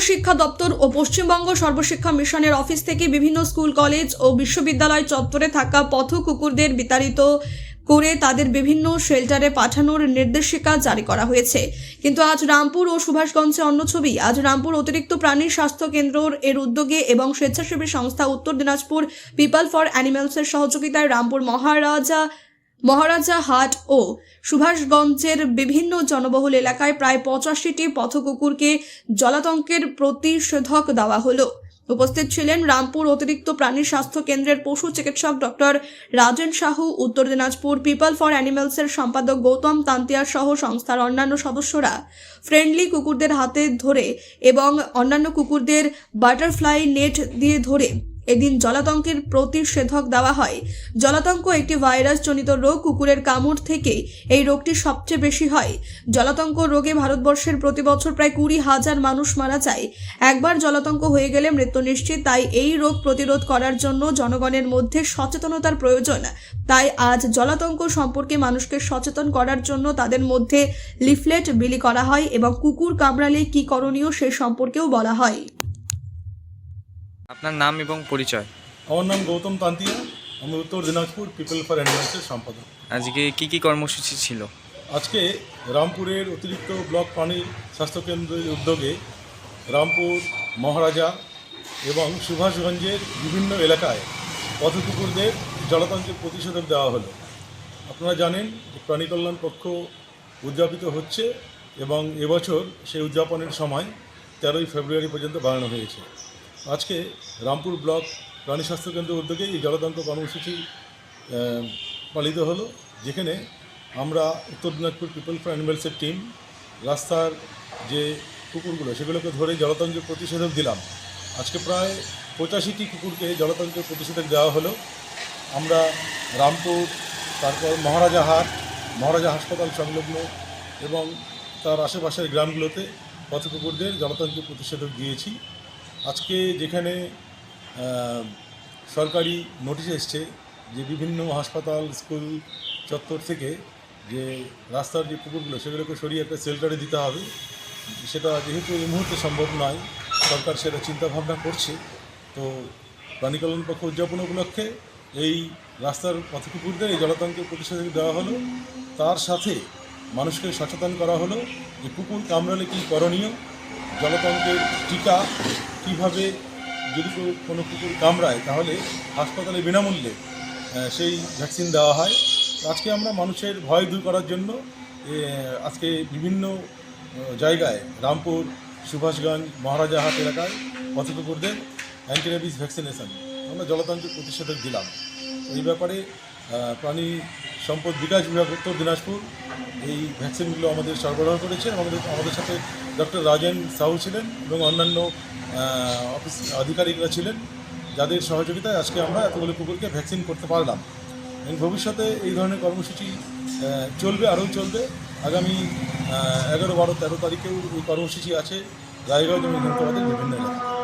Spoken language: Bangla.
শিক্ষা দপ্তর ও পশ্চিমবঙ্গ সর্বশিক্ষা মিশনের অফিস থেকে বিভিন্ন স্কুল কলেজ ও বিশ্ববিদ্যালয় চত্বরে থাকা পথ কুকুরদের বিতাড়িত করে তাদের বিভিন্ন শেল্টারে পাঠানোর নির্দেশিকা জারি করা হয়েছে। কিন্তু আজ রামপুর ও সুভাষগঞ্জে অন্য ছবি। আজ রামপুর অতিরিক্ত প্রাণী স্বাস্থ্য কেন্দ্র এর উদ্যোগে এবং স্বেচ্ছাসেবী সংস্থা উত্তর দিনাজপুর পিপল ফর অ্যানিমেলসের সহযোগিতায় রামপুর মহারাজা হাট ও সুভাষগঞ্জের বিভিন্ন জনবহুল এলাকায় প্রায় 85টি পথ কুকুরকে জলাতঙ্কের প্রতিষেধক দেওয়া হলো। উপস্থিত ছিলেন রামপুর অতিরিক্ত প্রাণী স্বাস্থ্য কেন্দ্রের পশু চিকিৎসক ডক্টর রাজেন সাহু, উত্তর দিনাজপুর পিপল ফর অ্যানিমেলসের সম্পাদক গৌতম তান্তিয়া সহ সংস্থার অন্যান্য সদস্যরা। ফ্রেন্ডলি কুকুরদের হাতে ধরে এবং অন্যান্য কুকুরদের বাটারফ্লাই নেট দিয়ে ধরে এদিন জলাতঙ্কের প্রতিষেধক দেওয়া হয়। জলাতঙ্ক একটি ভাইরাস জনিত রোগ। কুকুরের কামড় থেকে এই রোগটি সবচেয়ে বেশি হয়। জলাতঙ্ক রোগে ভারতবর্ষের প্রতি বছর প্রায় 20,000 মানুষ মারা যায়। একবার জলাতঙ্ক হয়ে গেলে মৃত্যু নিশ্চিত। তাই এই রোগ প্রতিরোধ করার জন্য জনগণের মধ্যে সচেতনতার প্রয়োজন। তাই আজ জলাতঙ্ক সম্পর্কে মানুষকে সচেতন করার জন্য তাদের মধ্যে লিফলেট বিলি করা হয় এবং কুকুর কামড়ালে কি করণীয় সে সম্পর্কেও বলা হয়। আপনার নাম এবং পরিচয়? আমার নাম গৌতম তান্তিয়া, আমি উত্তর দিনাজপুর পিপল ফর অ্যানিমেলসের সম্পাদক। আজকে কি কর্মসূচি ছিল? আজকে রামপুরের অতিরিক্ত ব্লক প্রাণী স্বাস্থ্যকেন্দ্রের উদ্যোগে রামপুর, মহারাজা এবং সুভাষগঞ্জের বিভিন্ন এলাকায় পথ কুকুরদের জলাতঙ্কের প্রতিষেধক দেওয়া হলো। আপনারা জানেন প্রাণী কল্যাণ পক্ষ উদযাপিত হচ্ছে এবং এবছর সেই উদযাপনের সময় 13ই ফেব্রুয়ারি পর্যন্ত বাড়ানো হয়েছে। আজকে রামপুর ব্লক প্রাণী স্বাস্থ্যকেন্দ্রের উদ্যোগে এই জলাতঙ্ক কর্মসূচি পালিত হলো, যেখানে আমরা উত্তর দিনাজপুর পিপল ফর অ্যানিমেলসের টিম রাস্তার যে কুকুরগুলো সেগুলোকে ধরে জলাতঙ্কের প্রতিষেধক দিলাম। আজকে প্রায় 85টি কুকুরকে জলাতঙ্কের প্রতিষেধক দেওয়া হলো। আমরা রামপুর, তারপর মহারাজা হাসপাতাল সংলগ্ন এবং তার আশেপাশের গ্রামগুলোতে পথ কুকুরদের জলাতঙ্কের প্রতিষেধক দিয়েছি। আজকে যেখানে সরকারি নোটিশ এসছে যে বিভিন্ন হাসপাতাল, স্কুল চত্বর থেকে যে রাস্তার যে কুকুরগুলো সেগুলোকে সরিয়ে একটা শেল্টারে দিতে হবে, সেটা যেহেতু এই মুহূর্তে সম্ভব নয়, সরকার সেটা চিন্তাভাবনা করছে। তো প্রাণী কল্যাণ পক্ষ উদযাপন উপলক্ষে এই রাস্তার পথ কুকুরদের এই জলাতঙ্কের প্রতিষেধক দেওয়া হলো। তার সাথে মানুষকে সচেতন করা হলো যে কুকুর কামড়ালে কী করণীয়, জলাতঙ্কের টিকা কীভাবে, যদি কোনো কুকুর কামড়ায় তাহলে হাসপাতালে বিনামূল্যে সেই ভ্যাকসিন দেওয়া হয়। আজকে আমরা মানুষের ভয় দূর করার জন্য আজকে বিভিন্ন জায়গায় রামপুর, সুভাষগঞ্জ, মহারাজা হাট এলাকায় পথ কুকুরদের অ্যান্টিরেবিস ভ্যাকসিনেশন আমরা জলাতঙ্কের প্রতিষেধক দিলাম। এই ব্যাপারে প্রাণী সম্পদ বিকাশ বিভাগ উত্তর দিনাজপুর এই ভ্যাকসিনগুলো আমাদের সরবরাহ করেছে। আমাদের সাথে ডক্টর রাজেন সাহু ছিলেন এবং অন্যান্য অফিস আধিকারিকরা ছিলেন, যাদের সহযোগিতায় আজকে আমরা এতগুলো কুকুরকে ভ্যাকসিন করতে পারলাম। এবং ভবিষ্যতে এই ধরনের কর্মসূচি চলবে, আরও চলবে। আগামী 11, 12, 13 তারিখেও এই কর্মসূচি আছে রায়গঞ্জ এবং হিমতাবাদের বিভিন্ন এলাকায়।